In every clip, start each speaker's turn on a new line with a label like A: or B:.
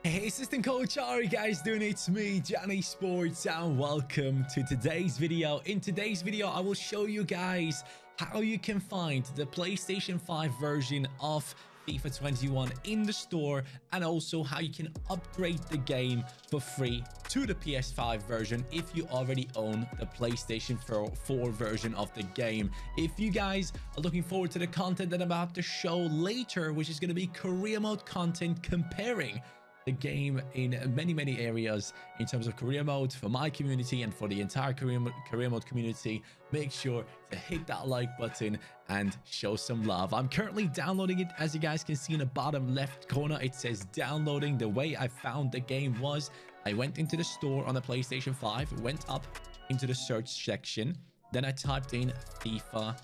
A: Hey, assistant coach, how are you guys doing? It's me, Johnny Sports, and welcome to today's video. In today's video, I will show you guys how you can find the PlayStation 5 version of FIFA 21 in the store, and also how you can upgrade the game for free to the PS5 version if you already own the PlayStation 4 version of the game. If you guys are looking forward to the content that I'm about to show later, which is going to be career mode content comparing the game in many areas in terms of career mode for my community and for the entire career mode community, make sure to hit that like button and show some love. I'm currently downloading it. As you guys can see in the bottom left corner, it says downloading. The way I found the game was I went into the store on the PlayStation 5, went up into the search section, then I typed in FIFA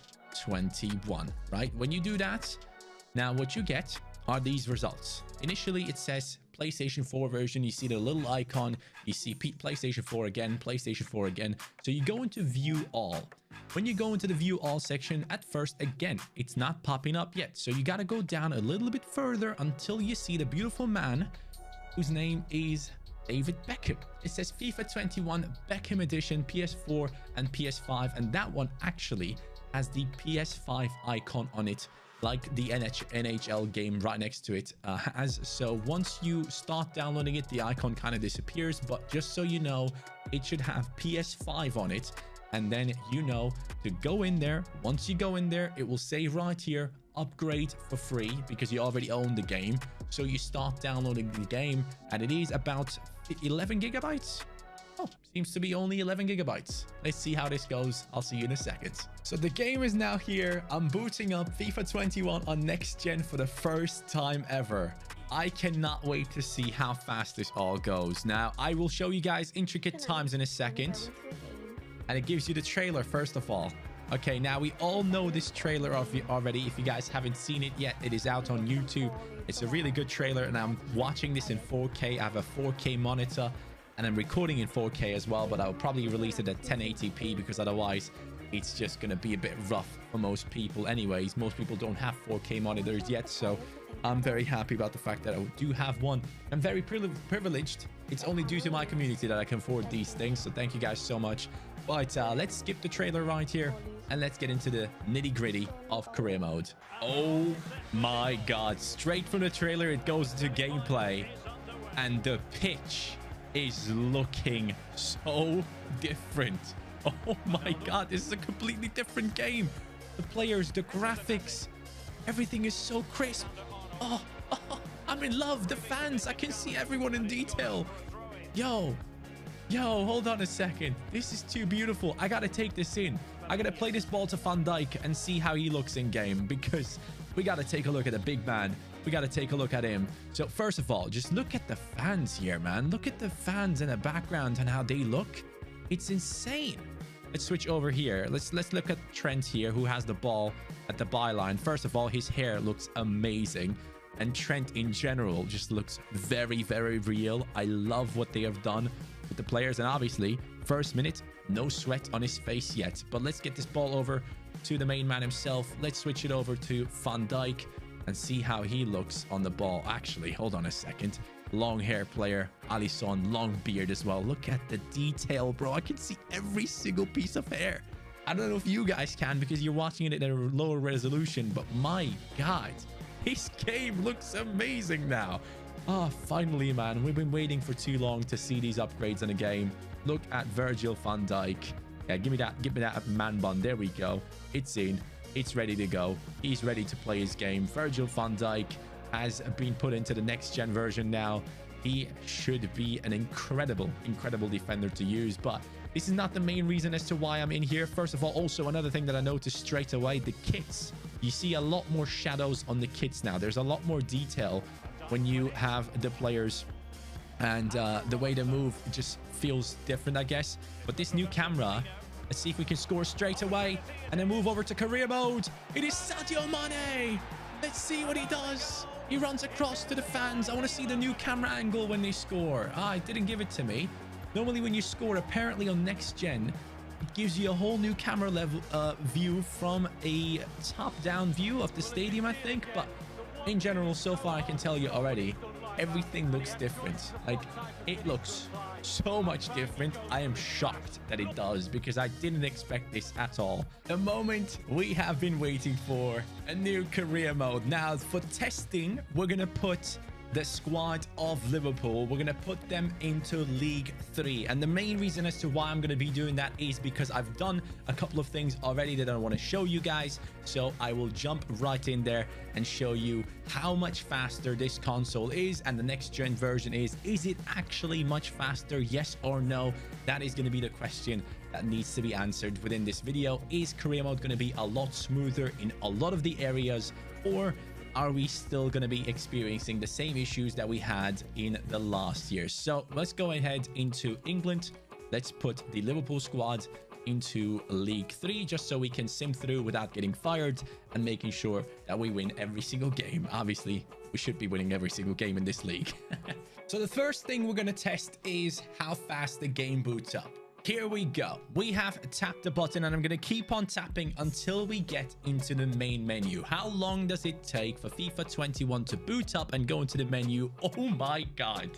A: 21, right? When you do that, now what you get are these results. Initially, it says PlayStation 4 version. You see the little icon. You see PlayStation 4 again, PlayStation 4 again. So you go into view all. When you go into the view all section, at first, again, it's not popping up yet. So you got to go down a little bit further until you see the beautiful man whose name is David Beckham. It says FIFA 21 Beckham Edition, PS4 and PS5. And that one actually has the PS5 icon on it, like the NHL game right next to it has. So once you start downloading it, the icon kind of disappears. But just so you know, it should have PS5 on it. And then you know to go in there. Once you go in there, it will say right here, upgrade for free, because you already own the game. So you start downloading the game, and it is about 11 gigabytes. Oh, seems to be only 11 gigabytes. Let's see how this goes. I'll see you in a second. So the game is now here. I'm booting up FIFA 21 on next gen for the first time ever. I cannot wait to see how fast this all goes. Now, I will show you guys intricate times in a second. And it gives you the trailer first of all. Okay, now we all know this trailer already. If you guys haven't seen it yet, it is out on YouTube. It's a really good trailer, and I'm watching this in 4K. I have a 4K monitor. And I'm recording in 4K as well, but I'll probably release it at 1080p because otherwise it's just going to be a bit rough for most people. Anyways, most people don't have 4K monitors yet, so I'm very happy about the fact that I do have one. I'm very privileged. It's only due to my community that I can afford these things, so thank you guys so much. But let's skip the trailer right here and let's get into the nitty-gritty of career mode. Oh my god, straight from the trailer it goes into gameplay, and the pitch is looking so different. Oh my god, this is a completely different game. The players, the graphics, everything is so crisp. Oh, I'm in love. The fans, I can see everyone in detail. Yo, hold on a second. This is too beautiful. I gotta take this in. I gotta play this ball to Van Dijk and see how he looks in game, because we gotta take a look at the big man. We got to take a look at him. So first of all, just look at the fans here, man. Look at the fans in the background and how they look. It's insane. Let's switch over here. Let's look at Trent here, who has the ball at the byline. First of all, his hair looks amazing. And Trent in general just looks very real. I love what they have done with the players. And obviously, first minute, no sweat on his face yet. But let's get this ball over to the main man himself. Let's switch it over to Van Dijk and see how he looks on the ball. Actually, hold on a second. Long hair player, Alisson, long beard as well. Look at the detail, bro. I can see every single piece of hair. I don't know if you guys can because you're watching it at a lower resolution, but my god, his game looks amazing now. Oh, finally, man. We've been waiting for too long to see these upgrades in a game. Look at Virgil van Dijk. Yeah, give me that man bun. There we go. It's in. It's ready to go. He's ready to play his game. Virgil van Dijk has been put into the next gen version now. He should be an incredible defender to use, but this is not the main reason as to why I'm in here. First of all, also another thing that I noticed straight away, the kits. You see a lot more shadows on the kits now. There's a lot more detail when you have the players, and the way they move just feels different, I guess. But this new camera, let's see if we can score straight away and then move over to career mode. It is Sadio Mane. Let's see what he does. He runs across to the fans. I want to see the new camera angle when they score. Ah, it didn't give it to me. Normally when you score, apparently on next gen, it gives you a whole new camera level view from a top-down view of the stadium, I think. But in general, so far I can tell you already, everything looks different. Like, it looks so much different. I am shocked that it does, because I didn't expect this at all. The moment we have been waiting for, a new career mode. Now, for testing, we're gonna put the squad of Liverpool, we're gonna put them into League 3, and the main reason as to why I'm gonna be doing that is because I've done a couple of things already that I want to show you guys. So I will jump right in there and show you how much faster this console is, and the next gen version is it actually much faster, yes or no? That is going to be the question that needs to be answered within this video. Is career mode going to be a lot smoother in a lot of the areas, or are we still going to be experiencing the same issues that we had in the last year? So let's go ahead into England. Let's put the Liverpool squad into League 3 just so we can sim through without getting fired and making sure that we win every single game. Obviously, we should be winning every single game in this league. So the first thing we're going to test is how fast the game boots up. Here we go. We have tapped the button, and I'm going to keep on tapping until we get into the main menu. How long does it take for FIFA 21 to boot up and go into the menu? Oh my god.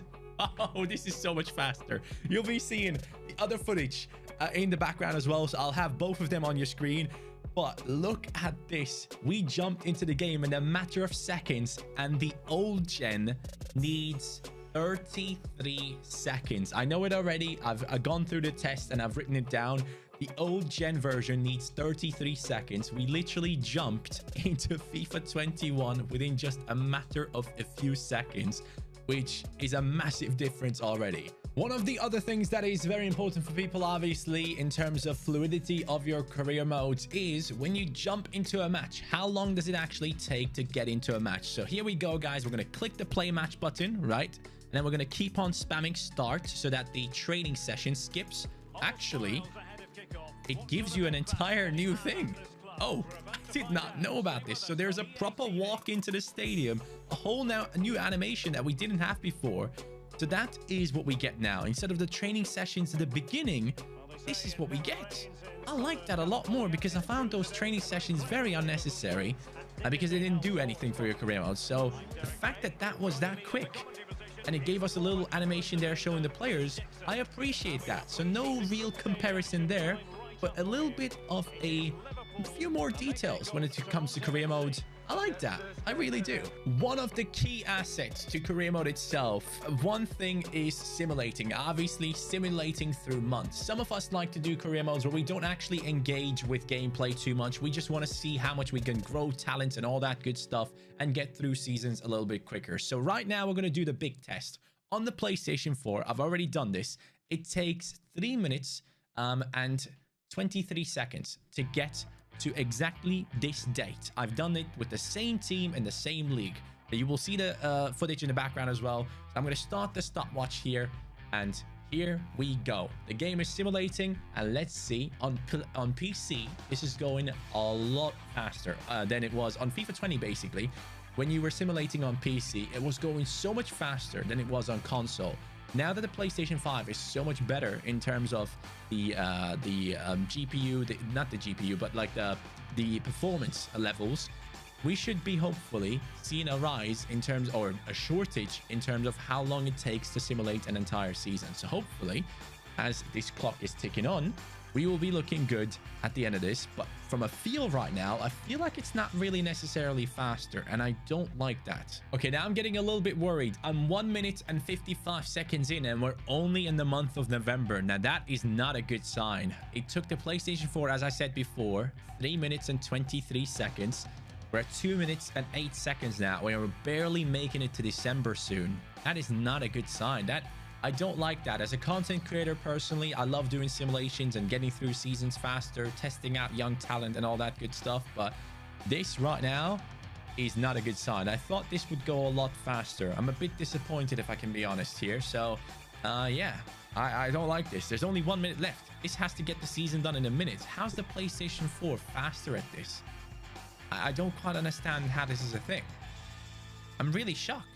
A: Oh, this is so much faster. You'll be seeing the other footage in the background as well, so I'll have both of them on your screen. But look at this. We jumped into the game in a matter of seconds, and the old gen needs 33 seconds. I know it already. I've gone through the test and I've written it down. The old gen version needs 33 seconds. We literally jumped into FIFA 21 within just a matter of a few seconds, which is a massive difference already. One of the other things that is very important for people, obviously, in terms of fluidity of your career modes, is when you jump into a match, how long does it actually take to get into a match? So here we go, guys. We're going to click the play match button, right? And then we're going to keep on spamming start so that the training session skips. Actually, it gives you an entire new thing. Oh, I did not know about this. So there's a proper walk into the stadium, a whole new animation that we didn't have before. So that is what we get now. Instead of the training sessions at the beginning, this is what we get. I like that a lot more, because I found those training sessions very unnecessary because they didn't do anything for your career mode. So the fact that that was that quick and it gave us a little animation there showing the players, I appreciate that. So no real comparison there, but a little bit of a few more details when it comes to career mode. I like that. I really do. One of the key assets to career mode itself, one thing is simulating. Obviously, simulating through months. Some of us like to do career modes where we don't actually engage with gameplay too much. We just want to see how much we can grow talents and all that good stuff and get through seasons a little bit quicker. So right now, we're going to do the big test. On the PlayStation 4, I've already done this. It takes 3 minutes and 23 seconds to get to exactly this date. I've done it with the same team in the same league. You will see the footage in the background as well. So I'm going to start the stopwatch here, and here we go. The game is simulating, and let's see. On PC, this is going a lot faster than it was on FIFA 20. Basically, when you were simulating on PC, it was going so much faster than it was on console. Now that the PlayStation 5 is so much better in terms of the GPU, not the GPU, but like the performance levels, we should be hopefully seeing a rise in terms, or a shortage in terms of how long it takes to simulate an entire season. So hopefully, as this clock is ticking on, we will be looking good at the end of this. But from a feel right now, I feel like it's not really necessarily faster, and I don't like that. Okay, now I'm getting a little bit worried. I'm 1 minute and 55 seconds in, and we're only in the month of November. Now, that is not a good sign. It took the PlayStation 4, as I said before, 3 minutes and 23 seconds. We're at 2 minutes and 8 seconds now. We're barely making it to December soon. That is not a good sign. I don't like that. As a content creator, personally, I love doing simulations and getting through seasons faster, testing out young talent and all that good stuff. But this right now is not a good sign. I thought this would go a lot faster. I'm a bit disappointed, if I can be honest here. So, yeah, I don't like this. There's only 1 minute left. This has to get the season done in a minute. How's the PlayStation 4 faster at this? I don't quite understand how this is a thing. I'm really shocked.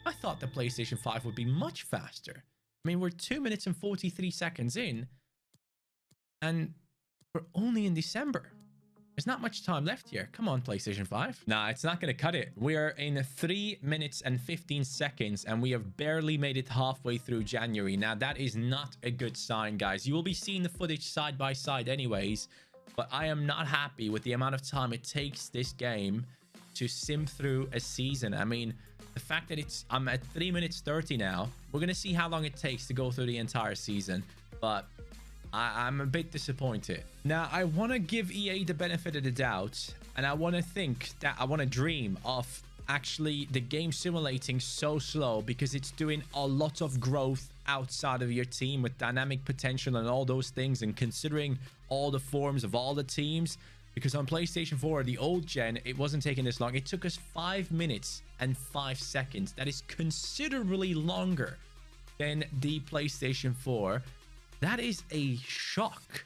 A: I thought the PlayStation 5 would be much faster. I mean, we're 2 minutes and 43 seconds in, and we're only in December. There's not much time left here. Come on, PlayStation 5. Nah, it's not going to cut it. We are in 3 minutes and 15 seconds, and we have barely made it halfway through January. Now, that is not a good sign, guys. You will be seeing the footage side by side anyways, but I am not happy with the amount of time it takes this game to sim through a season. I mean, the fact that I'm at 3 minutes 30 now. We're going to see how long it takes to go through the entire season, but I'm a bit disappointed. Now, I want to give EA the benefit of the doubt, and I want to dream of actually the game simulating so slow, because it's doing a lot of growth outside of your team with dynamic potential and all those things, and considering all the forms of all the teams. Because on PlayStation 4, the old gen, it wasn't taking this long. It took us 5 minutes and 5 seconds. That is considerably longer than the PlayStation 4. That is a shock.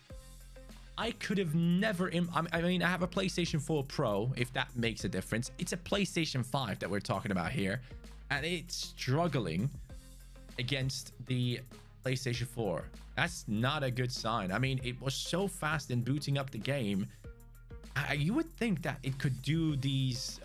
A: I could have never... I mean, I have a PlayStation 4 Pro, if that makes a difference. It's a PlayStation 5 that we're talking about here, and it's struggling against the PlayStation 4. That's not a good sign. I mean, it was so fast in booting up the game. You would think that it could do these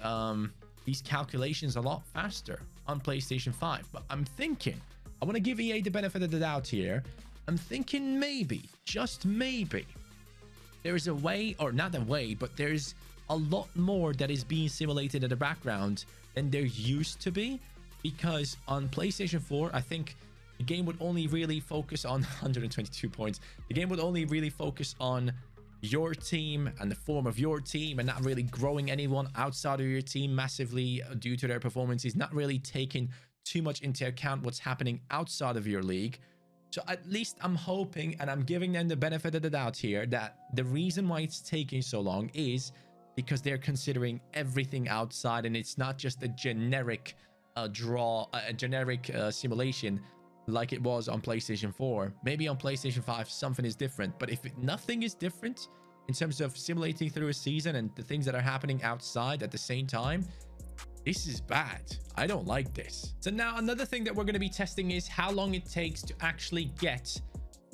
A: calculations a lot faster on PlayStation 5, but I'm thinking, I want to give EA the benefit of the doubt here. I'm thinking maybe, just maybe, there is a way, or not a way, but there's a lot more that is being simulated in the background than there used to be. Because on PlayStation 4, I think the game would only really focus on 122 points. The game would only really focus on your team and the form of your team, and not really growing anyone outside of your team massively due to their performances, not really taking too much into account what's happening outside of your league. So at least I'm hoping, and I'm giving them the benefit of the doubt here, that the reason why it's taking so long is because they're considering everything outside, and it's not just a generic simulation like it was on PlayStation 4. Maybe on PlayStation 5 something is different, but if nothing is different in terms of simulating through a season and the things that are happening outside at the same time, this is bad. I don't like this. So now another thing that we're going to be testing is how long it takes to actually get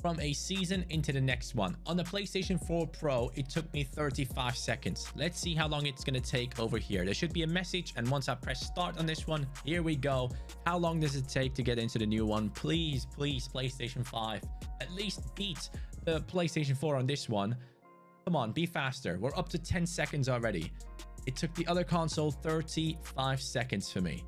A: from a season into the next one. On the PlayStation 4 Pro, it took me 35 seconds. Let's see how long it's going to take over here. There should be a message, and once I press start on this one, here we go. How long does it take to get into the new one? Please, please, PlayStation 5, at least beat the PlayStation 4 on this one. Come on, be faster. We're up to 10 seconds already. It took the other console 35 seconds for me.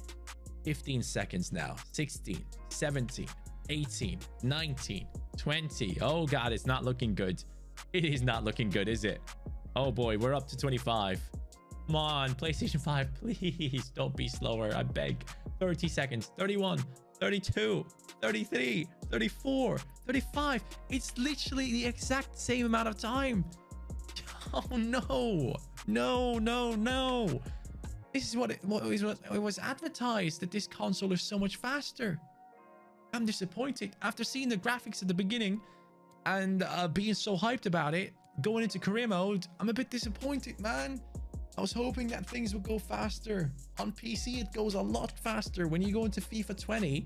A: 15 seconds now. 16, 17, 18, 19, 20. Oh god, it's not looking good. It is not looking good, is it? Oh boy, we're up to 25. Come on, PlayStation 5, please don't be slower, I beg. 30 seconds. 31, 32, 33, 34, 35. It's literally the exact same amount of time. Oh no. No, no, no. This is what it was advertised, that this console is so much faster. I'm disappointed. After seeing the graphics at the beginning and being so hyped about it, going into career mode, I'm a bit disappointed, man. I was hoping that things would go faster. On PC, it goes a lot faster. When you go into FIFA 20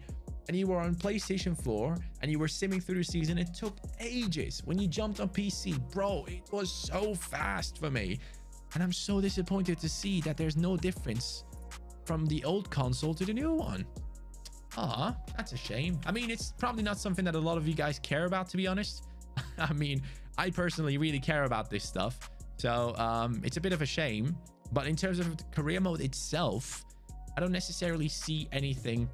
A: and you were on PlayStation 4 and you were simming through the season, it took ages. When you jumped on PC, bro, it was so fast for me. And I'm so disappointed to see that there's no difference from the old console to the new one. Ah, that's a shame. I mean, it's probably not something that a lot of you guys care about, to be honest. I mean, I personally really care about this stuff. So it's a bit of a shame. But in terms of the career mode itself, I don't necessarily see anything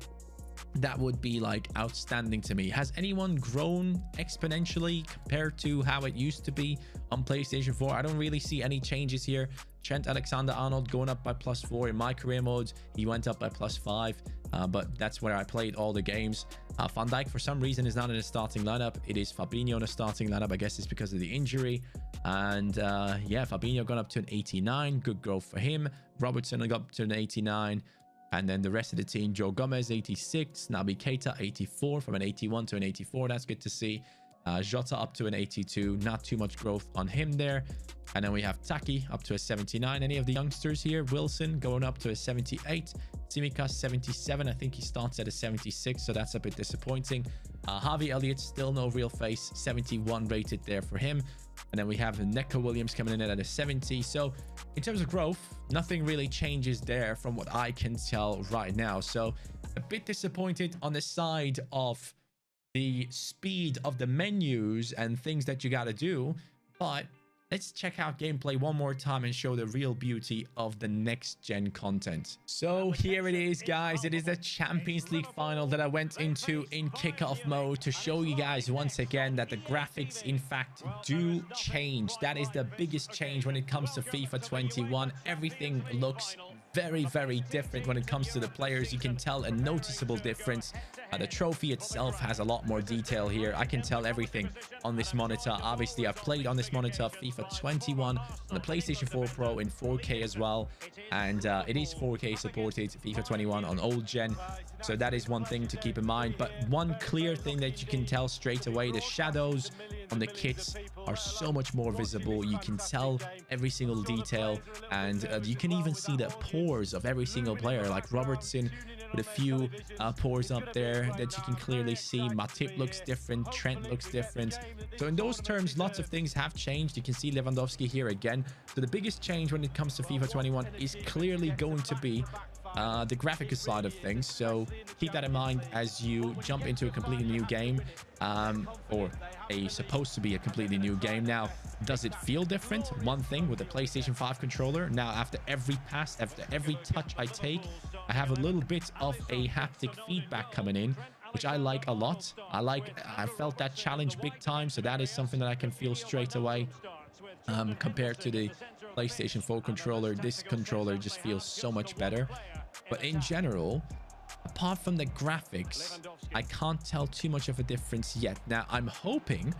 A: that would be like outstanding to me. Has anyone grown exponentially compared to how it used to be on PlayStation 4? I don't really see any changes here. Trent Alexander-Arnold going up by +4. In my career mode, he went up by +5, but that's where I played all the games. Van Dijk, for some reason, is not in the starting lineup. It is Fabinho in the starting lineup. I guess it's because of the injury. And yeah, Fabinho got up to an 89. Good growth for him. Robertson got up to an 89. And then the rest of the team, Joe Gomez, 86. Naby Keita, 84. From an 81 to an 84. That's good to see. Jota up to an 82. Not too much growth on him there. And then we have Taki up to a 79. Any of the youngsters here? Wilson going up to a 78. Tsimikas, 77. I think he starts at a 76. So that's a bit disappointing. Harvey Elliott, still no real face, 71 rated there for him. And then we have Neco Williams coming in at a 70. So in terms of growth, nothing really changes there from what I can tell right now. So a bit disappointed on the side of the speed of the menus and things that you got to do. But let's check out gameplay one more time and show the real beauty of the next gen content. So here it is, guys. It is the Champions League final that I went into in kickoff mode to show you guys once again that the graphics in fact do change. That is the biggest change when it comes to FIFA 21. Everything looks very, very different when it comes to the players. You can tell a noticeable difference. The trophy itself has a lot more detail here. I can tell everything on this monitor. Obviously, I've played on this monitor FIFA 21 on the PlayStation 4 Pro in 4K as well. And it is 4K supported, FIFA 21 on old gen. So that is one thing to keep in mind. But one clear thing that you can tell straight away, the shadows on the kits are so much more visible. You can tell every single detail, and you can even see the pores of every single player, like Robertson with a few pores up there that you can clearly see. Matip looks different, Trent looks different. So in those terms, lots of things have changed. You can see Lewandowski here again. So the biggest change when it comes to FIFA 21 is clearly going to be the graphical side of things. So keep that in mind as you jump into a completely new game, or supposed to be a completely new game. Now, does it feel different? One thing with the PlayStation 5 controller, now after every pass, after every touch I take, I have a little bit of a haptic feedback coming in, which I like a lot. I felt that challenge big time, so that is something that I can feel straight away. Compared to the PlayStation 4 controller, this controller just feels so much better. But in general, apart from the graphics, I can't tell too much of a difference yet. Now, I'm hoping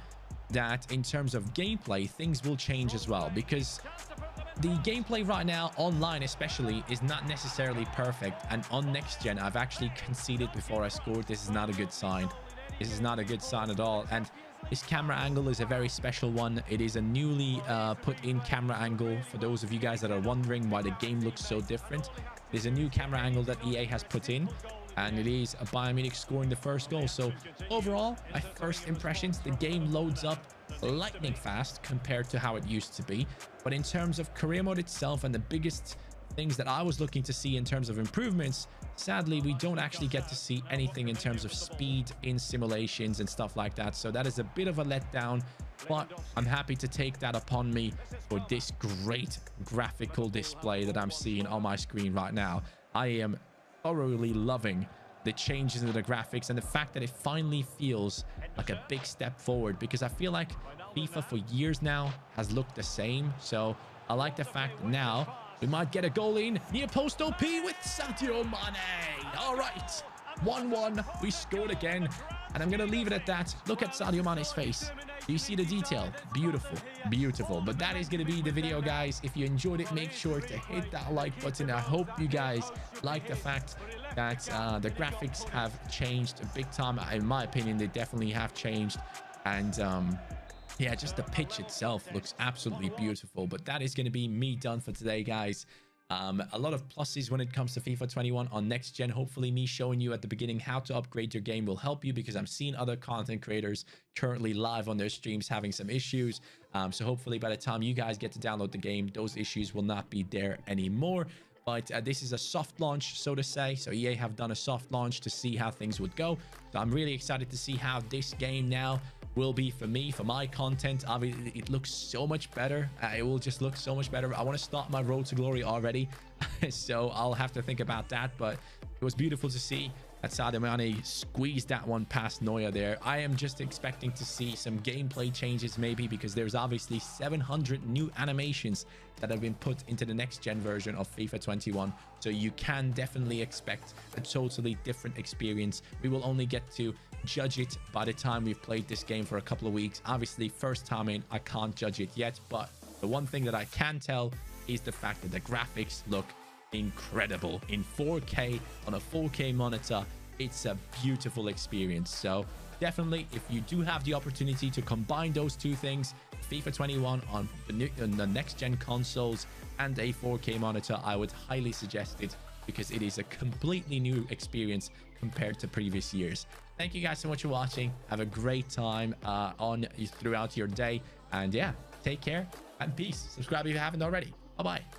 A: that in terms of gameplay, things will change as well, because the gameplay right now, online especially, is not necessarily perfect. And on next gen, I've actually conceded before I scored. This is not a good sign. This is not a good sign at all. And this camera angle is a very special one. It is a newly put in camera angle. For those of you guys that are wondering why the game looks so different, there's a new camera angle that EA has put in, and it is a Bayern Munich scoring the first goal. So overall, my first impressions, the game loads up lightning fast compared to how it used to be. But in terms of career mode itself and the biggest things that I was looking to see in terms of improvements, sadly, we don't actually get to see anything in terms of speed in simulations and stuff like that. So that is a bit of a letdown, but I'm happy to take that upon me for this great graphical display that I'm seeing on my screen right now. I am thoroughly loving the changes in the graphics and the fact that it finally feels like a big step forward, because I feel like FIFA for years now has looked the same. So I like the fact that now we might get a goal in near post OP with Sadio Mane. All right, 1-1. We scored again, and I'm going to leave it at that. Look at Sadio Mane's face. Do you see the detail? Beautiful, beautiful. But that is going to be the video, guys. If you enjoyed it, make sure to hit that like button. I hope you guys like the fact that the graphics have changed big time. In my opinion, they definitely have changed. And yeah, just the pitch itself looks absolutely beautiful. But that is going to be me done for today, guys. A lot of pluses when it comes to FIFA 21 on next gen. Hopefully me showing you at the beginning how to upgrade your game will help you, because I'm seeing other content creators currently live on their streams having some issues. So hopefully by the time you guys get to download the game, those issues will not be there anymore. But this is a soft launch, so to say. So EA have done a soft launch to see how things would go. So I'm really excited to see how this game now will be for me, for my content. Obviously, it looks so much better. It will just look so much better. I want to start my road to glory already. So I'll have to think about that. But it was beautiful to see that Sadio Mane squeezed that one past Neuer there. I am just expecting to see some gameplay changes maybe, because there's obviously 700 new animations that have been put into the next gen version of FIFA 21. So you can definitely expect a totally different experience. We will only get to judge it by the time we've played this game for a couple of weeks. Obviously, first time in, I can't judge it yet. But the one thing that I can tell is the fact that the graphics look incredible in 4K on a 4K monitor. It's a beautiful experience. So definitely, if you do have the opportunity to combine those two things, FIFA 21 on the next gen consoles and a 4K monitor, I would highly suggest it. because it is a completely new experience compared to previous years. Thank you guys so much for watching. Have a great time throughout your day. And yeah, take care and peace. Subscribe if you haven't already. Bye-bye.